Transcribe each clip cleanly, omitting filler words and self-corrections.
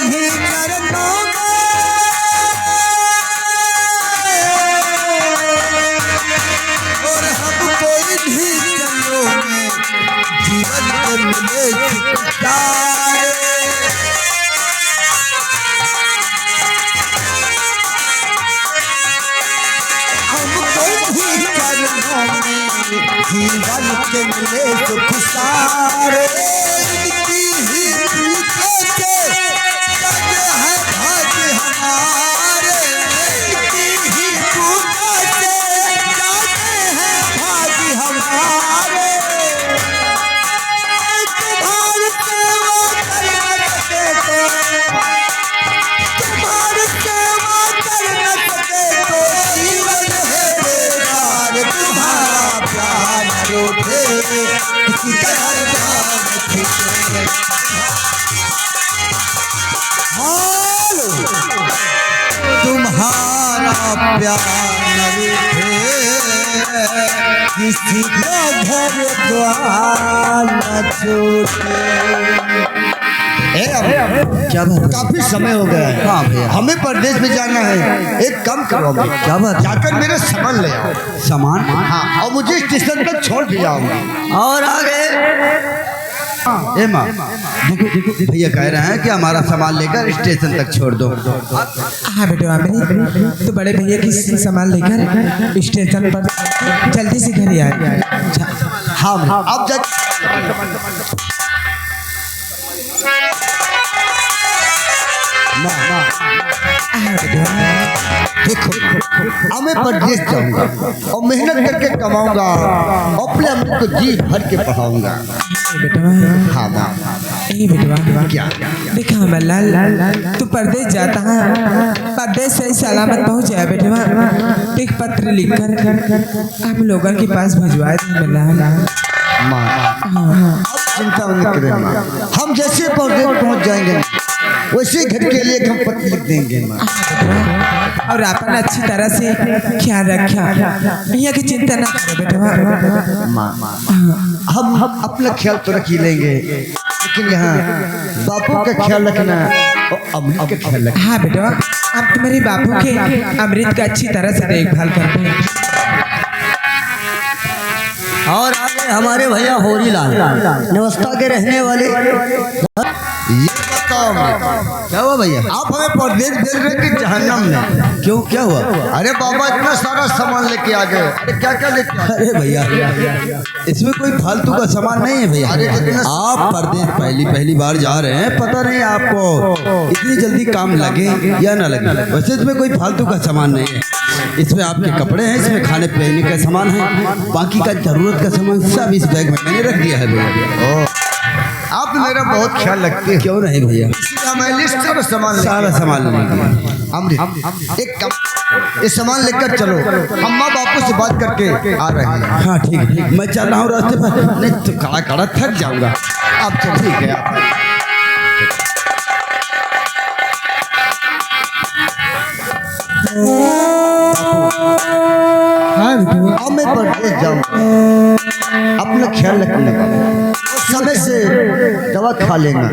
ही चरणों और हमको इन्हीं चरणों में जीवन के मिले छुटकारे। हमको इन्हीं चरणों में जीवन के मिले सुख सारे। इनकी ही पूछे के जग है भाग्य हमारे। इनकी ही पूछे के जग है भाग्य हमारे। तुम्हारी सेवा कर न सके तो तुम्हारी सेवा कर न सके तो जीवन है बेकार। तुम्हारा प्यार रूठे किसी का नाम छूटे। तुम्हारा प्यार न रूठे किसी का घर द्वार न छूटे। क्या बात? काफी समय हो गया है। हाँ भैया, हमें परदेश में जाना है। एक काम करो, क्या बात? जाकर मेरे सामान ले आओ। सामान? हाँ, और मुझे स्टेशन तक छोड़ दिया होगा। और आगे ए माँ, देखो भैया कह रहे हैं कि हमारा सामान लेकर स्टेशन तक छोड़ दो। हाँ बेटे तो बड़े भैया की सामान लेकर स्टेशन पर जल्दी से घर आए। हाँ, अब देखो, अब मैं परदेश जाऊंगा और मेहनत करके कमाऊंगा, अपने अम्मी को जी भर के पढ़ाऊंगा। हाँ माँ। बेटवा क्या देखा मल्लाल, तू परदेश जाता है, परदेश सही सलामत पहुंच जाए बेटवा। एक पत्र लिखकर आप लोगों के पास भिजवा दे मल्लाल। माँ चिंता मत करें माँ, हम जैसे परदेश पहुंच जाएंगे वैसे घर के लिए हम पत्र लिख देंगे माँ। और अपन अच्छी तरह से ख्याल रखा, भैया की चिंता ना करो बेटवा। माँ हम अपना ख्याल तो रख ही लेंगे, लेकिन यहाँ बापू का ख्याल रखना और अमृत का ख्याल रखना। हाँ बेटवा, हम तुम्हारे बापू के अमृत का अच्छी तरह से देखभाल करते हैं। और आगे हमारे भैया होरी लाल व्यवस्था के रहने वाले। ये बताओ क्या हुआ भैया? आप हमें परदेश भेज रहे कि जहन्नम में? क्यों, क्या हुआ? अरे बाबा इतना सारा सामान लेके आ गए। अरे क्या क्या लेके आ गए? अरे भैया इसमें कोई फालतू का सामान नहीं है भैया। अरे आप परदेश पहली बार जा रहे हैं, पता नहीं आपको इतनी जल्दी काम लगे या ना लगे। वैसे इसमें कोई फालतू का सामान नहीं है। इसमें आपके कपड़े हैं, इसमें खाने पीने का सामान है, बाकी का जरूरत का सामान सब इस बैग में मैंने रख दिया है भैया। आप मेरा बहुत ख्याल रखते हैं। क्यों नहीं भैया, सारा सामान अमृत एक कम ये सामान लेकर चलो, अम्मा बापू से बात करके आ रहे हैं। हाँ ठीक है, मैं चल रहा हूँ रास्ते पर, नहीं तो खड़ा खड़ा थक जाऊंगा। आप चल ठीक है। अब मैं परदेश जाऊंगा, अपना ख्याल रखने का, समय से दवा खा लेना।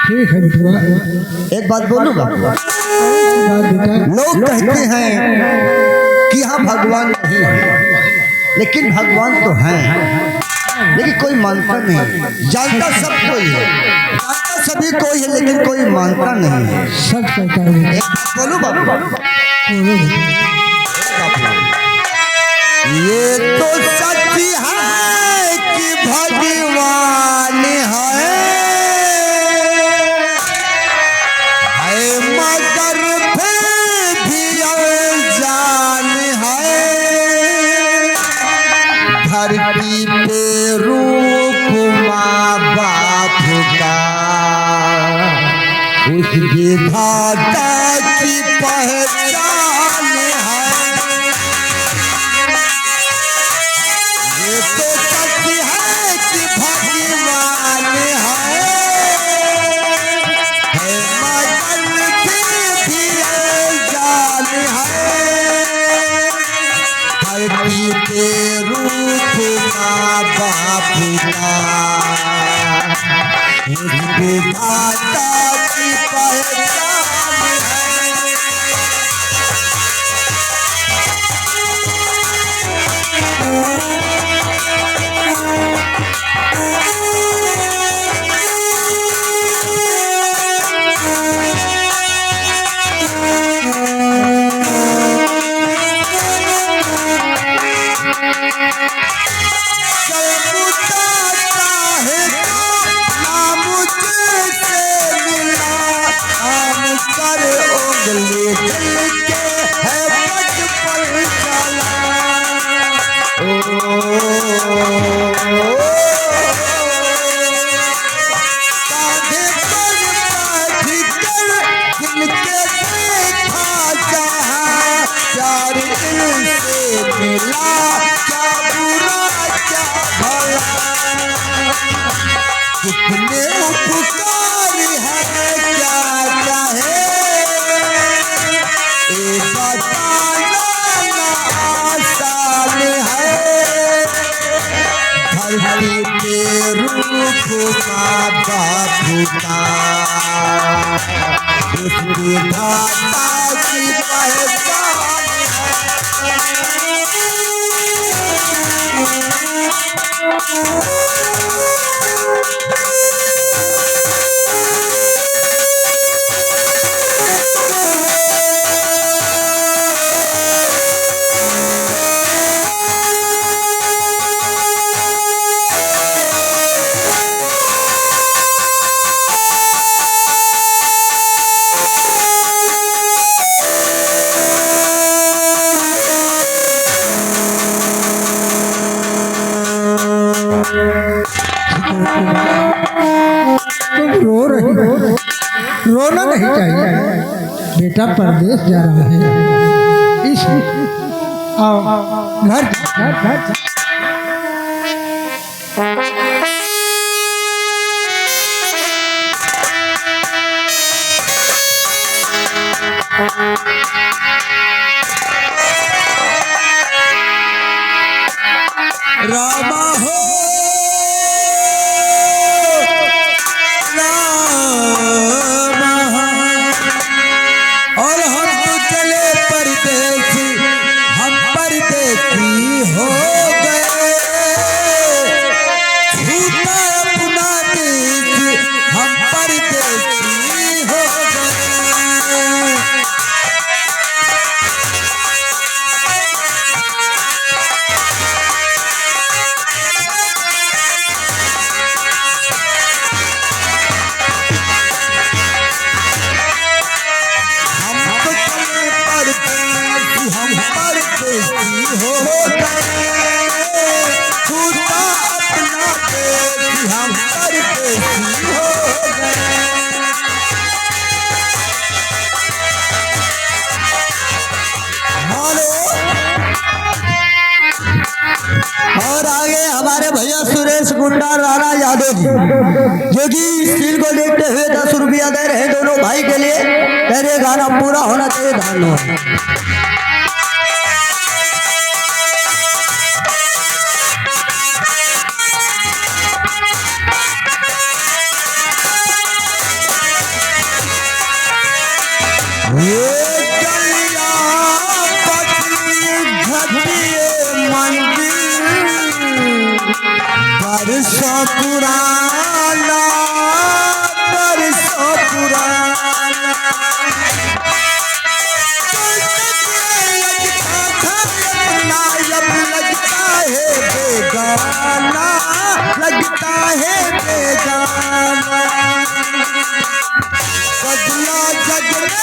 ठीक है बेटवा। एक बात बोलूँगा, लोग कहते हैं कि यहाँ भगवान नहीं है, लेकिन भगवान तो हैं, लेकिन कोई मानता नहीं। जानता सब कोई है, जानता सभी कोई है, लेकिन कोई मानता नहीं है। सच कहता हूँ। एक बात बोलूँ बाबू, ये तो सच है कि भगवान है, मगर फिर भी अनजान है। धरती पे रूप माँ बाप का, उस विधाता की पहचान है। ये तो सच है कि भगवान है, मगर फिर भी अनजान है। धरती पे रूप माँ बाप का, उस विधाता की पहचान कितने उपकार है क्या चाहे ये बताना आसान है धरती पे रूप का बाबूता उसकी धाता की पहचान तुम रो रही हो, रोना नहीं चाहिए। बेटा परदेश जा रहा है, इस आओ घर घर रामा हो और हम तो चले परदेसी, हम परदेसी हो गए छूटा अपना देश, हम परदेसी हो गए। और आगे हमारे भैया सुरेश गुंडा राणा यादव जी जो कि सील को देखते हुए 10 रुपया दे रहे हैं दोनों भाई के लिए। कह रहे गाना पूरा होना चाहिए। धन्यवाद। बरसों पुराना, बरसों पुराना लगता है बेगाना, लगता है बेगाना बदला जगने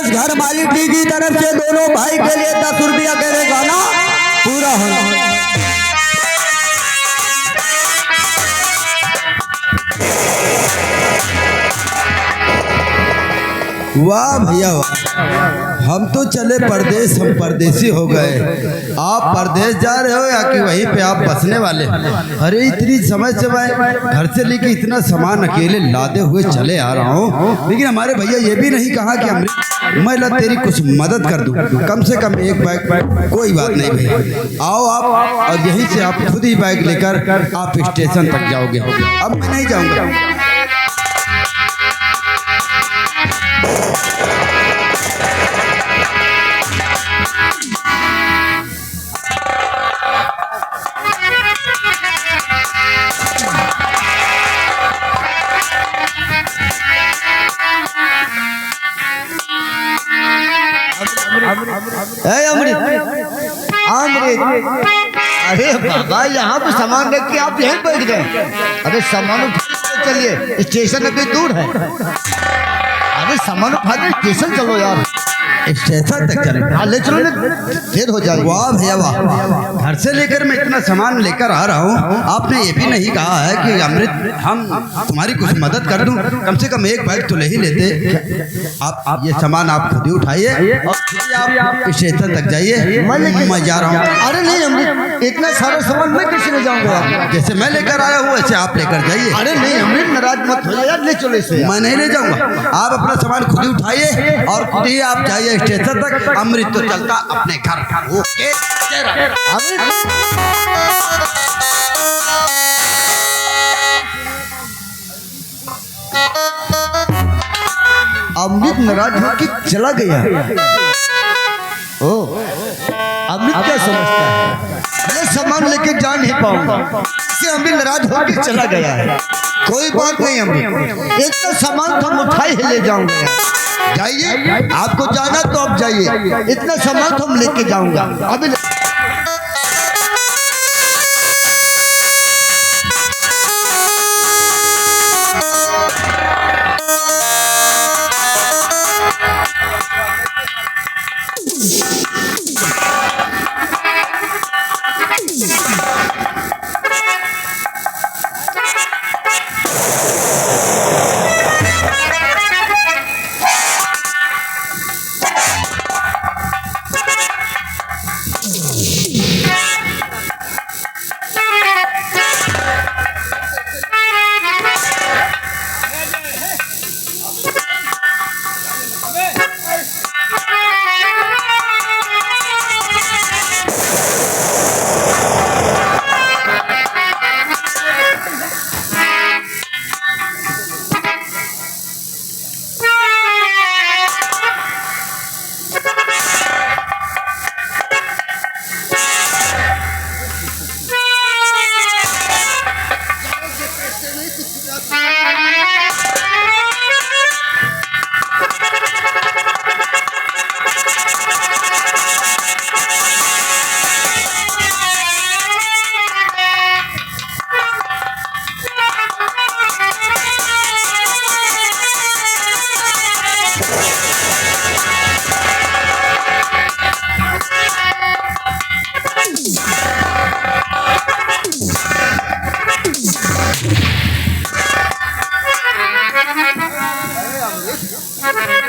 घर मालिक जी की तरफ से दोनों भाई के लिए 10 रुपया कह रहे गाना पूरा होना। वाह भैया वाह, हम तो चले परदेश, हम परदेसी हो गए। आप परदेश जा रहे हो या कि वहीं पे आप बसने वाले? अरे इतनी समय से मैं घर से लेके इतना सामान अकेले लादे हुए चले आ रहा हूँ, लेकिन हमारे भैया ये भी नहीं कहा कि मैं ला तेरी कुछ मदद कर दूँ, कम से कम एक बैग। कोई बात नहीं भैया, आओ आप और यहीं से आप खुद ही बैग लेकर आप स्टेशन तक जाओगे। अब मैं नहीं जाऊँगा। अमृत, अरे बाबा यहाँ पे सामान रख के आप यहीं बैठ गए। अरे सामान उठा के चलिए, स्टेशन अभी दूर है। अरे सामान उठा के स्टेशन चलो यार। स्टेशन तक चले? हाँ ले चलो, देर हो जाएगी। वाह भैया वाह, घर से लेकर मैं इतना सामान लेकर आ रहा हूँ, आपने ये भी नहीं कहा है कि अमृत हम तुम्हारी कुछ मदद कर दूं, कम से कम एक बैग तो ले ही लेते। आप ये सामान आप खुद ही उठाइए और खुद ही आप स्टेशन तक जाइए, मैं जा रहा हूँ। अरे नहीं अमृत, इतना सारा सामान मैं कैसे ले जाऊंगा? जैसे मैं लेकर आया हूँ वैसे आप लेकर जाइए। अरे नहीं अमृत, नाराज मत हो यार, ले चलो इसे। मैं नहीं ले जाऊंगा, आप अपना सामान खुद ही उठाइए और खुद ही आप जाइए स्टेशन तक। अमृत तो चलता अपने घर। ओके अमृत नाराज होकर चला गया। ओ अमृत क्या समझता है, मैं सामान लेके जा नहीं पाऊंगा, इससे अमृत नाराज होकर चला गया है। कोई बात नहीं अमृत, इतना सामान तो हम उठाए ही ले जाऊंगा। जाइए, आपको जाना तो आप जाइए, इतना सामान तो हम लेके जाऊंगा अभी।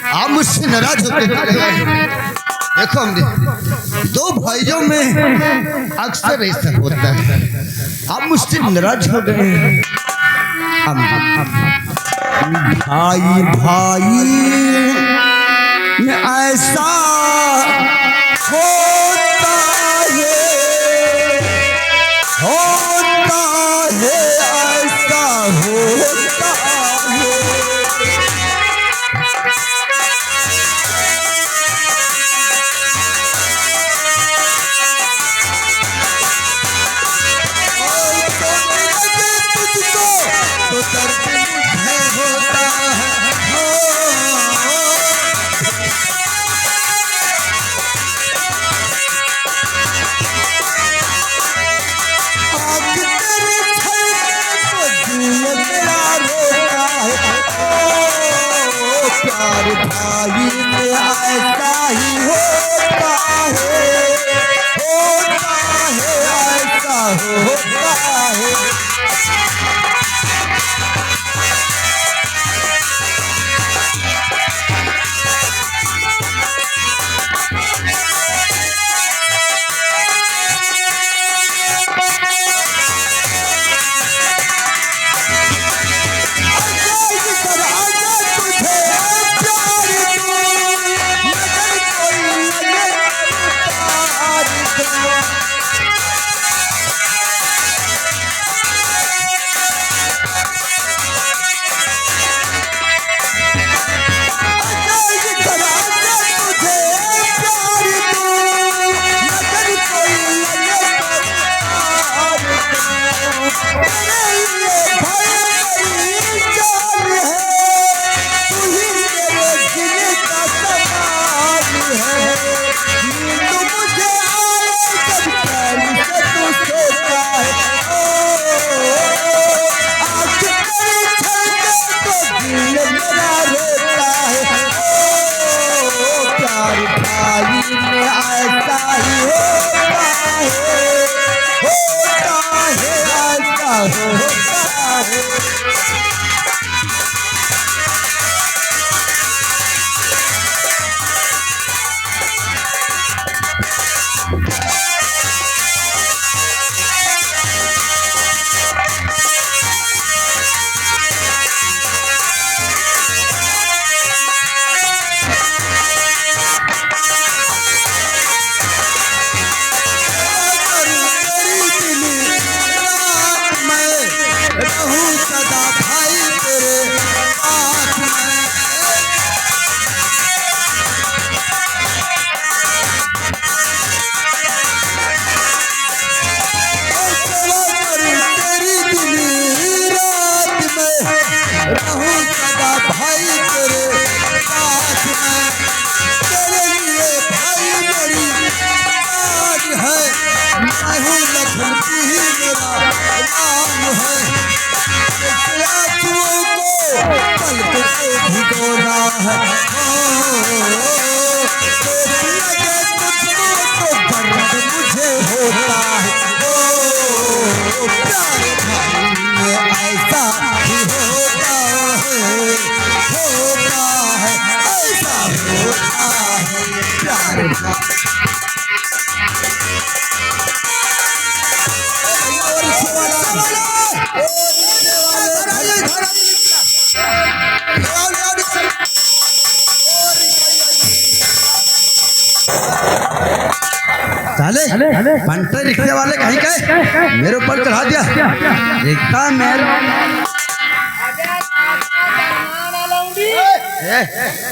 आप मुझसे नाराज होते देखो अमृत, दो भाइयों में अक्सर ऐसा होता है। आप मुझसे नाराज हो गए। भाई भाई में ऐसा होता है, ऐसा होता है। तो दर्द मुझे होता है। आग तेरे छलके तो दिल मेरा रोता है। ओ प्यार भाई में ऐसा ही होता है, ऐसा होता है। नींद मुझे आए जब चैन से तू सोता है। आँख तेरी छलके तो दिल मेरा रोता है। प्यार भाई में ऐसा ही होता है, ऐसा होता है। रहूं सदा भाई तेरे साथ में। तेरी दिली रात में रहूं सदा भाई तेरे साथ में। तेरे लिए भाई मेरी जान है, मैं हूँ लखन तू ही मेरा नाम है। आंसुओं को पलकों को भिगोना है, लगे तुझको तो दर्द मुझे होता है। प्यार में ऐसा ही होता है, ऐसा होता है प्यार। साले पंटे रिक्शे वाले कहीं गए, मेरे ऊपर चढ़ा दिया रिक्शा मेरे।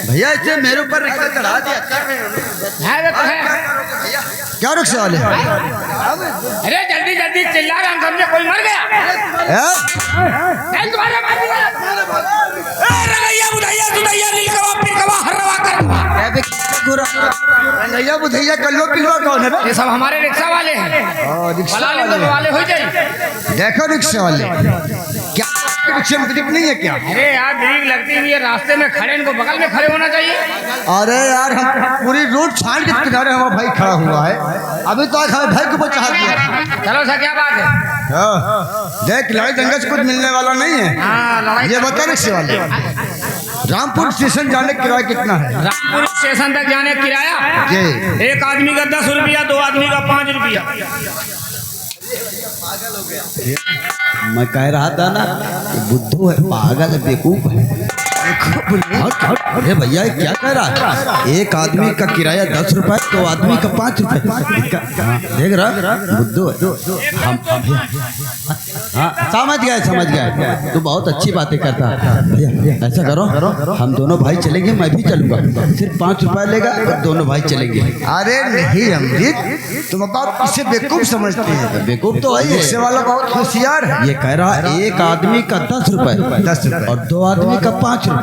भैया इसे मेरे ऊपर रिक्शा चढ़ा दिया। क्या रिक्शे वाले? अरे जल्दी जल्दी चिल्ला रहा, हम समझे कोई मर गया। तुम्हारे मार दिया। रंगैया बुधैया सुधैया नीलकवा पिलकवा हरवा करवा। रंगैया बुधैया कल्लो पिलवा कौन है? ये सब हमारे रिक्शा वाले हैं। रिक्शा वाले हो जाए। देखो रिक्शे वाले क्या रिक्शे में ग्रिप नहीं है क्या? अरे यार ब्रेक लगती हुई है, रास्ते में खड़े, इनको बगल में खड़े होना चाहिए। अरे यार हम पूरी रोड छाड़ के किनारे हमारा भाई खड़ा हुआ है, अभी तो हमें भाई को बचा दिया। चलो सर क्या बात है? देख लड़ाई दंगे से कुछ मिलने वाला नहीं है। हाँ लड़ाई। ये बता रिक्शे वाले रामपुर स्टेशन जाने का किराया कितना है? रामपुर स्टेशन तक जाने का किराया जी एक आदमी का 10 रुपया, 2 आदमी का 5 रुपया। मैं कह रहा था ना कि बुद्धू है, पागल है, बेवकूफ है। अरे भैया क्या कह रहा है? एक आदमी का किराया 10 रुपए, 2 आदमी का 5 रुपए। देख रहा बुद्धू है। हम हाँ समझ गए। तू बहुत अच्छी बातें करता है। भैया ऐसा करो, हम दोनों भाई चलेंगे, मैं भी चलूंगा। सिर्फ 5 रुपए लेगा और दोनों भाई चलेंगे। अरे नहीं अमृत, तुम बात किसे बेवकूफ समझते हैं? बेवकूफ तो है, रिक्शे वाला बहुत होशियार है। ये कह रहा है एक आदमी का 10 रुपए, 10 रुपए और 2 आदमी का 5 रुपए।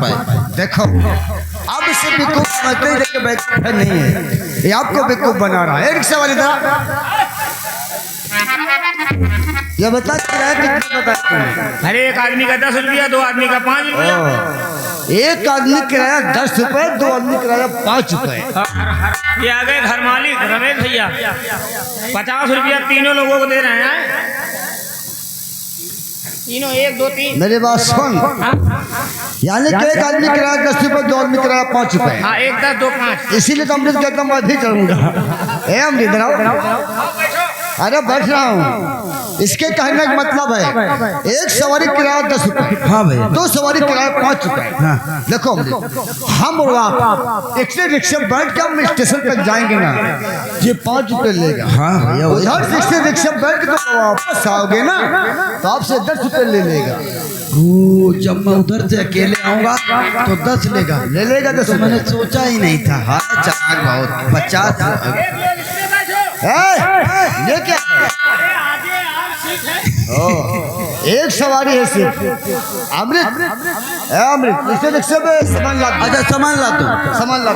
देखो अब इसे बेवकूफ समझते हैं, लेकिन बेवकूफ नहीं है, ये आपको बेवकूफ बना रहा है। रिक्शा वाले ये बता किराया कितना बताते हैं? अरे एक आदमी का 10 रुपया, 2 आदमी का 5 रुपया। एक आदमी किराया 10 रुपए, 2 आदमी किराया 5 रुपए। ये आ गए घर मालिक रमेश भैया, 50 रुपया तीनों लोगों को दे रहे हैं। तीनों 1 2 3। मेरी बात सुन, यानी कि एक आदमी किराया 10 रुपए, 2 आदमी किराया 5 रुपए। हाँ 1 10 2 5। इसीलिए तो अमृत कहता हूँ मैं भी चलूंगा। ए अमृत अरे बैठ रहा हूँ। इसके कहने का मतलब है एक सवारी किराया 10 रुपए, हाँ भैया, 2 सवारी किराया 5 रुपए। हाँ। देखो हम और आप एक से रिक्शा बैठ के हम स्टेशन तक जाएंगे ना, ये 5 रुपए लेगा। हाँ भैया, उधर से रिक्शा बैठ के तो वापस आओगे ना, तो आपसे 10 रुपए ले लेगा। जब मैं उधर से अकेले आऊंगा तो 10 लेगा। ले लेगा 10 तो रुपए। मैंने सोचा ही नहीं था। हाँ चालाक बहुत। 50 ये क्या एक सवारी है सिर्फ। अमृत अमृत इसे रिक्शे में सामान ला। अच्छा सामान ला, तू सामान ला।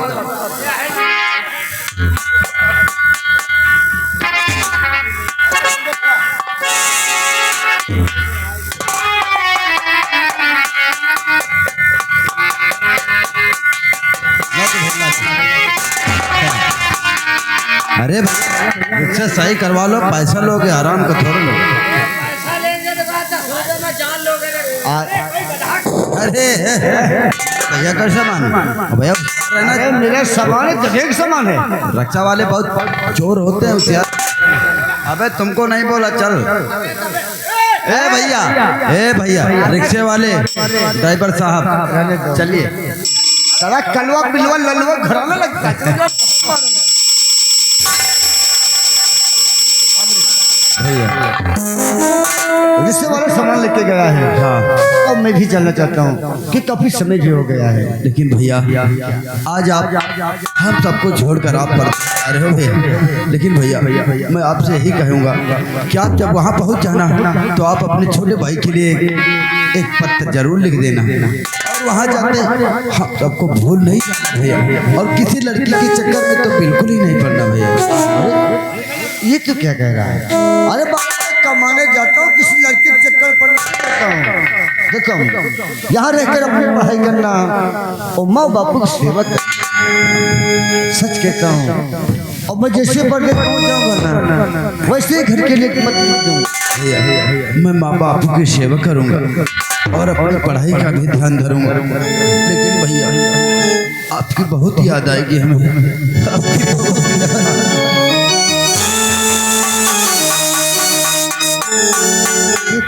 अरे भैया इससे सही करवा लो, पैसा लोगे आराम का थोड़ा लो। पैसा लेंगे तो बात है, खुद में जान लोगे रे। अरे भैया का सामान भैया अरे मेरा सामान है, जगह सामान है। रक्षा वाले बहुत चोर होते हैं उसे। अबे तुमको नहीं बोला चल। ए भैया रिक्शे वाले ड्राइवर साहब चलिए। सारा कलवा बिलवा ललवा घराना लगता है। रिक्शे वाला सामान लेके गया है। हाँ अब मैं भी चलना चाहता हूँ कि काफी समय भी हो गया है। लेकिन भैया आज आप हम सबको छोड़कर आप पर आ रहे हो भैया। लेकिन भैया मैं आपसे यही कहूँगा कि आप जब वहाँ पहुँच जाना तो आप अपने छोटे भाई के लिए एक पत्र जरूर लिख देना और वहाँ जाते हम सबको भूल नहीं जाना भैया। और किसी लड़की के चक्कर में तो बिल्कुल ही नहीं पड़ना भैया। ये तो क्या कह रहा है? अरे बाबा कमाने जाता हूँ, किसी लड़के के चक्कर पर नहीं जाता हूँ। देखो यहाँ रहकर अपनी पढ़ाई करना और माँ बापू की सेवा करना, सच कहता हूँ। और मैं जैसे पढ़ लेता हूँ जाऊँगा ना वैसे ही घर के लिए मत दूँ। मैं माँ बापू की सेवा करूँगा और अपनी पढ़ाई का भी ध्यान धरूँगा। लेकिन भैया आपकी बहुत याद आएगी हमें, आपकी बहुत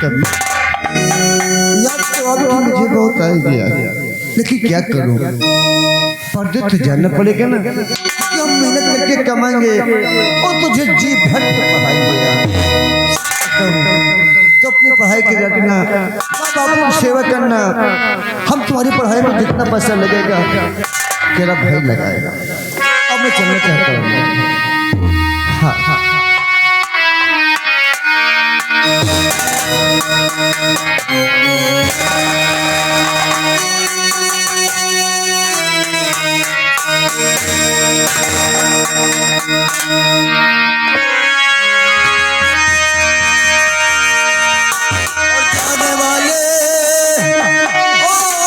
कभी याद तो आपकी मुझे बहुत आएगी यार। लेकिन क्या करूं, पर्दे तो जानना पड़ेगा ना कि हम मेहनत करके कमाएंगे और तुझे जी भर के पढ़ाएंगे यार। तो अपनी पढ़ाई के रखना, माँ बापू की सेवा करना। हम तुम्हारी पढ़ाई में जितना पैसा लगेगा तेरा भाई लगाएगा। अब मैं चलना चाहता हूँ। हाँ हाँ Oh